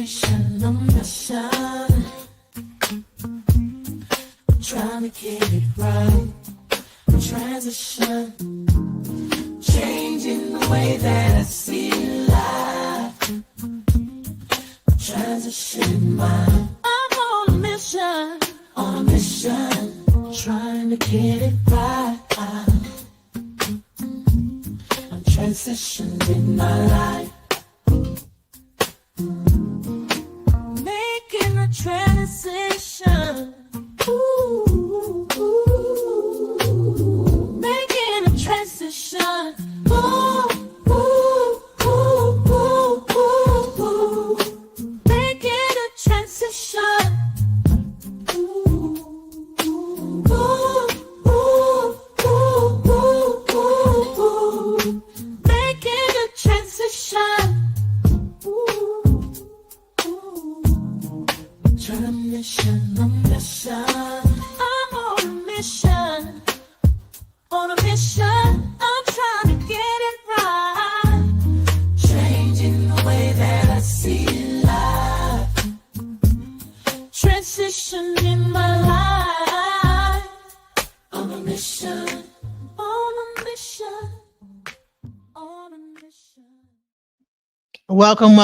mission, on a mission. Trying to get it right. Transition, changing the way that I see life. Transition mind. I'm on a mission, trying to get it right. I'm transitioning my life, making a transition. Ooh, making a transition. Ooh, ooh, ooh, ooh, ooh, ooh. Making a transition. Ooh, ooh, ooh, ooh, ooh, ooh. Making a transition. Ooh, ooh. Trying to mission, I'm on a mission. On a mission, I'm trying to get it right. Changing the way that I see life. Transitioning my life. On a mission. On a mission. On a mission. Welcome.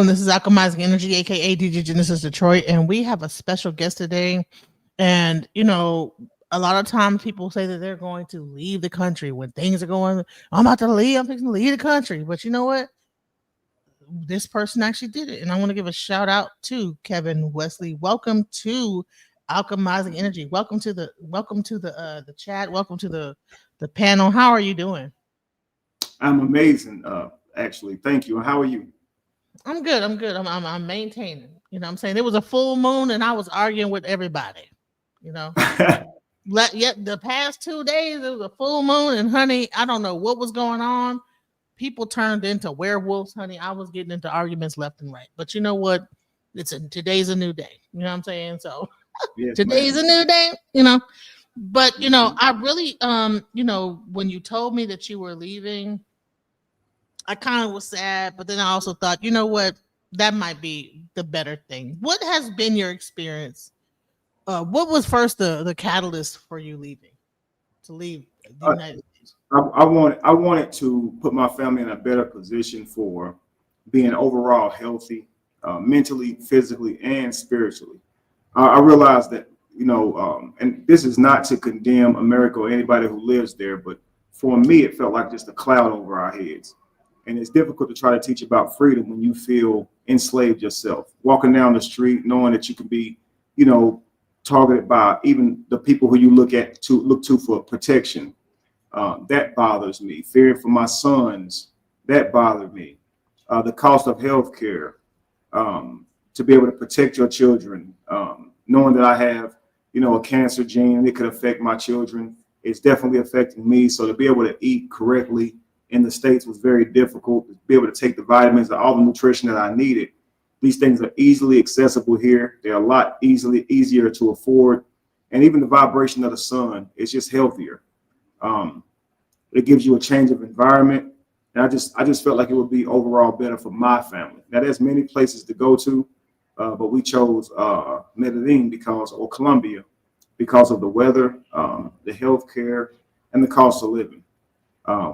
This is Alchemizing Energy, aka DJ Genesis Detroit, and we have a special guest today. And a lot of times people say that they're going to leave the country when things are going. I'm about to leave. I'm fixing to leave the country. But you know what? This person actually did it, and I want to give a shout out to Kevin Wesley. Welcome to Alchemizing Energy. Welcome to the chat. Welcome to the panel. How are you doing? I'm amazing. Actually, thank you. How are you? I'm good. I'm maintaining. I'm saying it was a full moon, and I was arguing with everybody. The past 2 days it was a full moon, and honey, I don't know what was going on. People turned into werewolves, honey. I was getting into arguments left and right. But you know what? Today's a new day. You know what I'm saying? So yes, today's a new day. But I really when you told me that you were leaving, I kind of was sad, but then I also thought, you know what? That might be the better thing. What has been your experience? What was first the catalyst for you leaving? To leave the United States? I wanted to put my family in a better position for being overall healthy, mentally, physically, and spiritually. I realized that, and this is not to condemn America or anybody who lives there, but for me, it felt like just a cloud over our heads. And it's difficult to try to teach about freedom when you feel enslaved yourself. Walking down the street, knowing that you can be, targeted by even the people who you look to for protection. That bothers me. Fearing for my sons, that bothered me. The cost of health care, to be able to protect your children, knowing that I have, a cancer gene and it could affect my children. It's definitely affecting me. So to be able to eat correctly in the States was very difficult. To be able to take the vitamins and all the nutrition that I needed. These things are easily accessible here. They're a lot easier to afford. And even the vibration of the sun is just healthier. It gives you a change of environment. And I just felt like it would be overall better for my family. Now, there's many places to go to, but we chose Medellin or Colombia because of the weather, the healthcare, and the cost of living.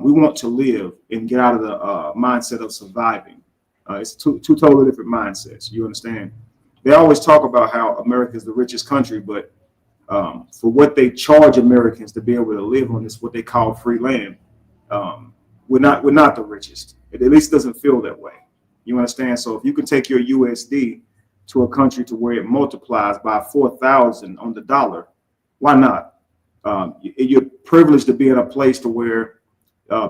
We want to live and get out of the mindset of surviving. It's two totally different mindsets. You understand? They always talk about how America is the richest country, but for what they charge Americans to be able to live on this, what they call free land, we're not the richest. It at least doesn't feel that way. You understand? So if you can take your USD to a country to where it multiplies by 4,000 on the dollar, why not? You're privileged to be in a place to where,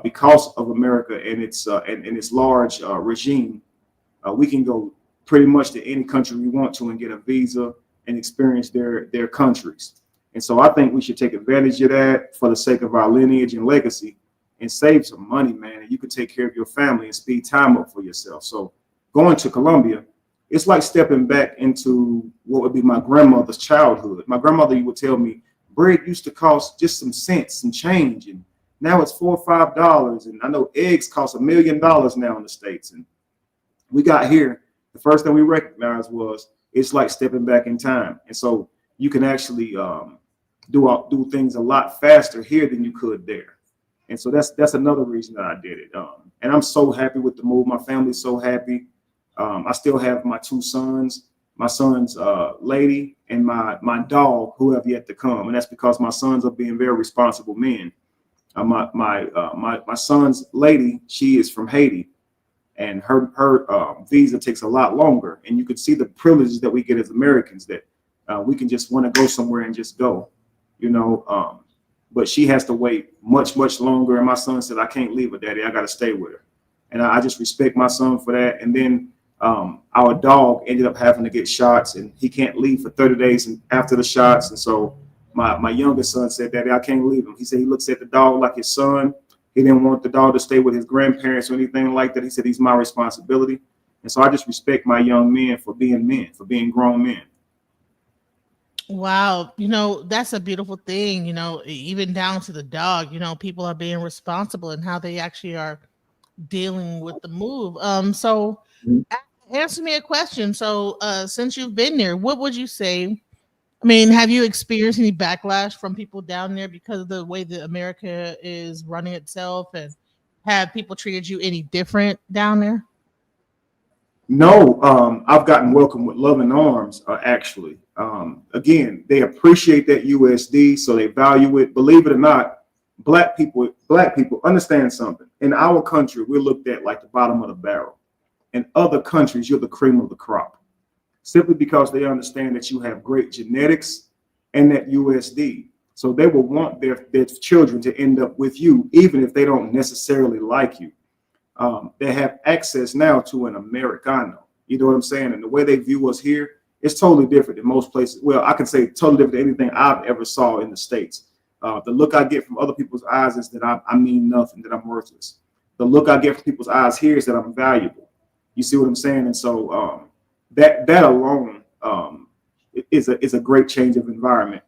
because of America and its large regime, we can go pretty much to any country we want to and get a visa and experience their countries. And so I think we should take advantage of that for the sake of our lineage and legacy and save some money, man. And you could take care of your family and speed time up for yourself. So going to Colombia, it's like stepping back into what would be my grandmother's childhood. My grandmother would tell me bread used to cost just some cents, some change, and now it's $4 or $5. And I know eggs cost $1 million now in the States. And we got here, the first thing we recognized was it's like stepping back in time. And so you can actually do things a lot faster here than you could there. And so that's another reason that I did it. And I'm so happy with the move. My family's so happy. I still have my two sons, my son's lady, and my dog who have yet to come. And that's because my sons are being very responsible men. My son's lady, she is from Haiti, and her visa takes a lot longer. And you can see the privileges that we get as Americans, that we can just want to go somewhere and just go, you know. But she has to wait much longer. And my son said, I can't leave her, Daddy. I got to stay with her. And I just respect my son for that. And then our dog ended up having to get shots, and he can't leave for 30 days after the shots. And so my youngest son said, Daddy, I can't leave him. He said he looks at the dog like his son. He didn't want the dog to stay with his grandparents or anything like that. He said he's my responsibility. And so I just respect my young men, for being grown men. Wow, that's a beautiful thing, even down to the dog, people are being responsible and how they actually are dealing with the move. So answer me a question. So since you've been there, what would you say? I mean, have you experienced any backlash from people down there because of the way that America is running itself, and have people treated you any different down there? No, I've gotten welcomed with loving arms, actually. Again, they appreciate that USD, so they value it. Believe it or not, black people understand something. In our country, we're looked at like the bottom of the barrel. In other countries, you're the cream of the crop, simply because they understand that you have great genetics and that USD. So they will want their children to end up with you, even if they don't necessarily like you. They have access now to an Americano. You know what I'm saying? And the way they view us here is totally different than most places. Well, I can say totally different than anything I've ever saw in the States. The look I get from other people's eyes is that I mean nothing, that I'm worthless. The look I get from people's eyes here is that I'm valuable. You see what I'm saying? And so that alone is a great change of environment.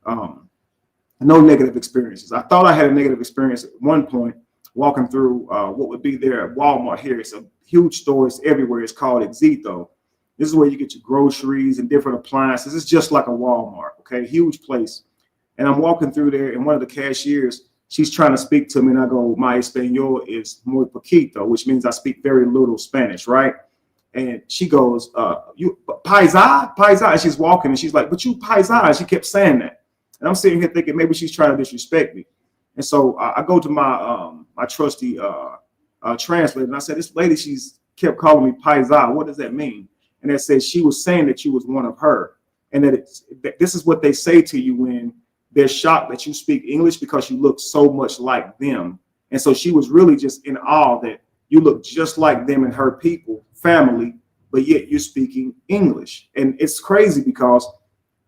No negative experiences. I thought I had a negative experience at one point walking through what would be there at Walmart here. It's a huge store. It's everywhere. It's called Exito. This is where you get your groceries and different appliances. It's just like a Walmart, okay? Huge place. And I'm walking through there, and one of the cashiers, she's trying to speak to me, and I go, my español is muy poquito, which means I speak very little Spanish, right? And she goes, you paisa? And she's walking, and she's like, but you paisa? And she kept saying that. And I'm sitting here thinking maybe she's trying to disrespect me. And so I go to my my trusty translator, and I said, this lady, she's kept calling me paisa. What does that mean? And it says she was saying that you was one of her, and that this is what they say to you when they're shocked that you speak English, because you look so much like them. And so she was really just in awe that you look just like them and her people, family, but yet you're speaking English. And it's crazy because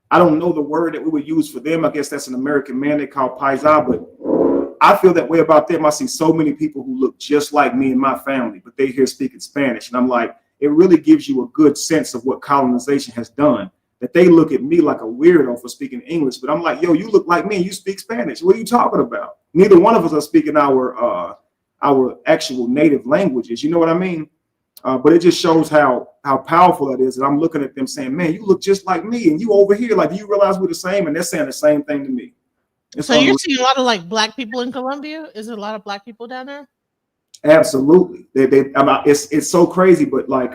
I don't know the word that we would use for them. I guess that's an American man they call paisa, but I feel that way about them. I see so many people who look just like me and my family, but they here speaking Spanish. And I'm like, it really gives you a good sense of what colonization has done, that they look at me like a weirdo for speaking English. But I'm like, yo, you look like me and you speak Spanish. What are you talking about? Neither one of us are speaking our actual native languages. You know what I mean? But it just shows how powerful that is. And I'm looking at them saying, man, you look just like me. And you over here, like, do you realize we're the same? And they're saying the same thing to me. So you're seeing a lot of like black people in Colombia? Is there a lot of black people down there? Absolutely. It's so crazy, but like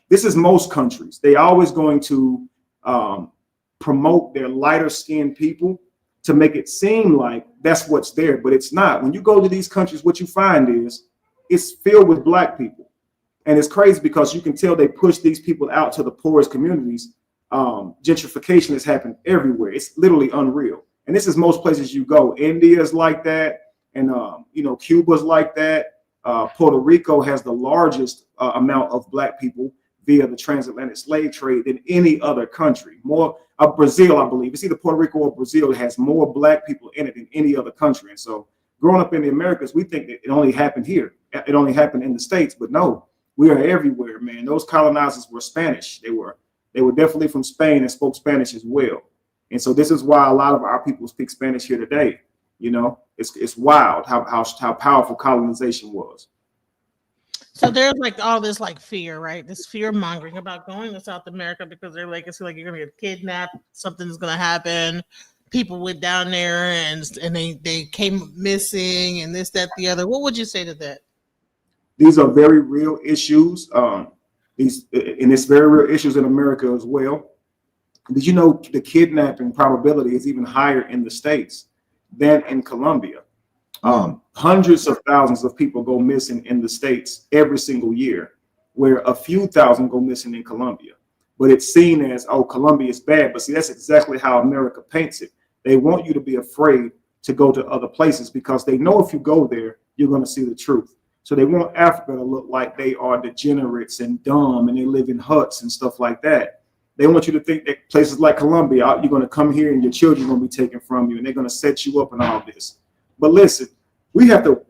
this is most countries. They always going to promote their lighter skinned people to make it seem like that's what's there, but it's not. When you go to these countries, what you find is it's filled with black people. And it's crazy because you can tell they push these people out to the poorest communities. Gentrification has happened everywhere. It's literally unreal. And this is most places you go. India is like that. And, Cuba's like that. Puerto Rico has the largest amount of black people via the transatlantic slave trade than any other country. More Brazil, I believe. It's either Puerto Rico or Brazil that has more black people in it than any other country. And so growing up in the Americas, we think that it only happened here. It only happened in the States. But no, we are everywhere, man. Those colonizers were Spanish. They were definitely from Spain and spoke Spanish as well. And so this is why a lot of our people speak Spanish here today. You know, it's wild how powerful colonization was. So there's like all this like fear, right? This fear mongering about going to South America because they're like, it's like you're gonna get kidnapped, something's gonna happen. People went down there and they came missing and this, that, the other. What would you say to that? These are very real issues. And it's very real issues in America as well. Did you know the kidnapping probability is even higher in the States than in Colombia? Hmm. Hundreds of thousands of people go missing in the States every single year, where a few thousand go missing in Colombia. But it's seen as, oh, Colombia is bad. But see, that's exactly how America paints it. They want you to be afraid to go to other places because they know if you go there, you're going to see the truth. So they want Africa to look like they are degenerates and dumb and they live in huts and stuff like that. They want you to think that places like Colombia, you're going to come here and your children are going to be taken from you and they're going to set you up and all this. But listen, we have to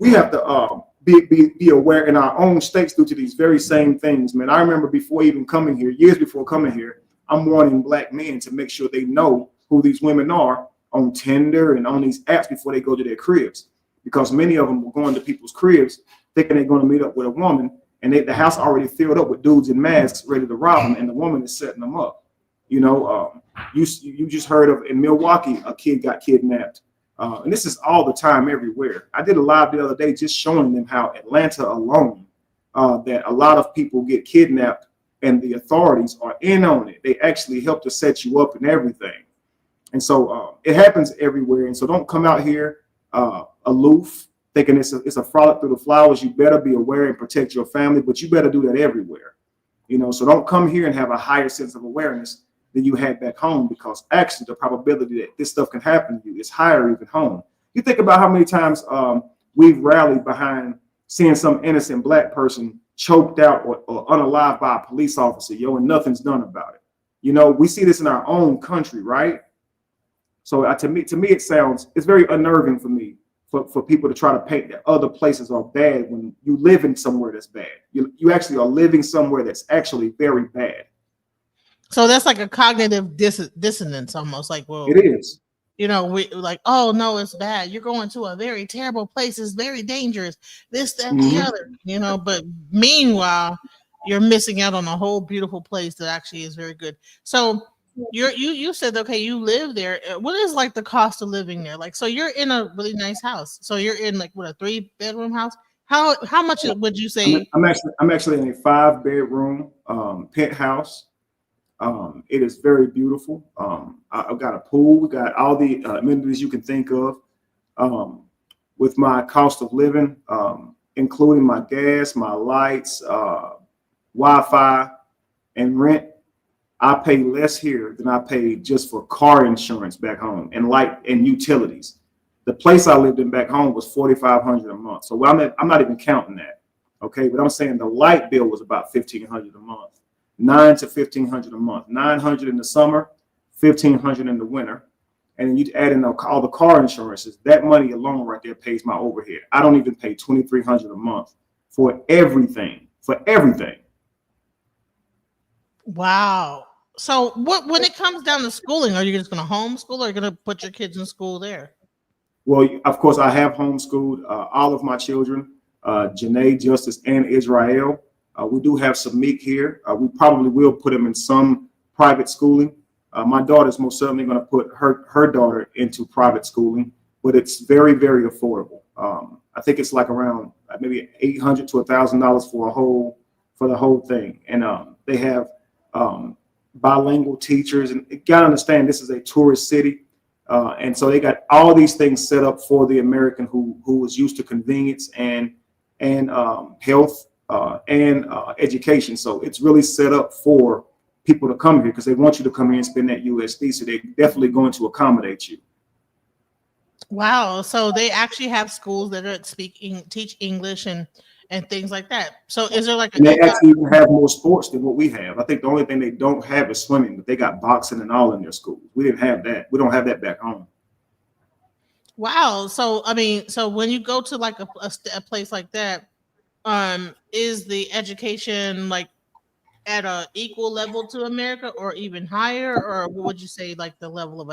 be aware in our own states due to these very same things, man. I remember before even coming here, years before coming here, I'm warning black men to make sure they know who these women are on Tinder and on these apps before they go to their cribs, because many of them were going to people's cribs thinking they're going to meet up with a woman, and the house already filled up with dudes in masks ready to rob them, and the woman is setting them up. You know, you just heard of in Milwaukee, a kid got kidnapped. And this is all the time everywhere. I did a live the other day just showing them how Atlanta alone, that a lot of people get kidnapped and the authorities are in on it. They actually help to set you up and everything. And so it happens everywhere. And so don't come out here aloof, thinking it's a frolic through the flowers. You better be aware and protect your family, but you better do that everywhere. You know, so don't come here and have a higher sense of awareness than you had back home, because actually the probability that this stuff can happen to you is higher even home. You think about how many times we've rallied behind seeing some innocent black person choked out or unalived by a police officer, and nothing's done about it. You know, we see this in our own country, right? So to me, it's very unnerving for me for people to try to paint that other places are bad when you live in somewhere that's bad. You actually are living somewhere that's actually very bad. So that's like a cognitive dissonance almost like, well, It is. we like, oh no, it's bad. You're going to a very terrible place. It's very dangerous. This, that, the Mhm. other, but meanwhile, you're missing out on a whole beautiful place that actually is very good. So you said, okay, you live there. What is like the cost of living there? Like, so you're in a really nice house. So you're in like what, a 3-bedroom house? How much would you say? I'm actually in a 5-bedroom penthouse. It is very beautiful. I've got a pool. We got all the amenities you can think of. Um, with my cost of living, including my gas, my lights, Wi-Fi, and rent, I pay less here than I pay just for car insurance back home and light and utilities. The place I lived in back home was 4,500 a month. So I'm not even counting that. Okay, but I'm saying the light bill was about 1,500 a month, 9 to 1,500 a month, 900 in the summer, 1,500 in the winter, and then you add in all the car insurances. That money alone right there pays my overhead. I don't even pay 2,300 a month for everything. For everything. Wow. So what when it comes down to schooling, are you just going to homeschool or are you going to put your kids in school there? Well, of course, I have homeschooled all of my children, Janae, Justice, and Israel. We do have some Meek here. We probably will put them in some private schooling. My daughter's most certainly going to put her daughter into private schooling, but it's very, very affordable. I think it's like around maybe $800 to $1,000 for the whole thing, and they have bilingual teachers. And you got to understand, this is a tourist city. And so they got all these things set up for the American who is used to convenience and health and education. So it's really set up for people to come here because they want you to come here and spend that USD. So they're definitely going to accommodate you. Wow. So they actually have schools that are teach English and things like that. So is there like And they a actually even have more sports than what we have. I think the only thing they don't have is swimming, but they got boxing and all in their schools. We didn't have that. We don't have that back home. wow. So I mean, so when you go to like a place like that, is the education like at a equal level to America or even higher, or what would you say like the level of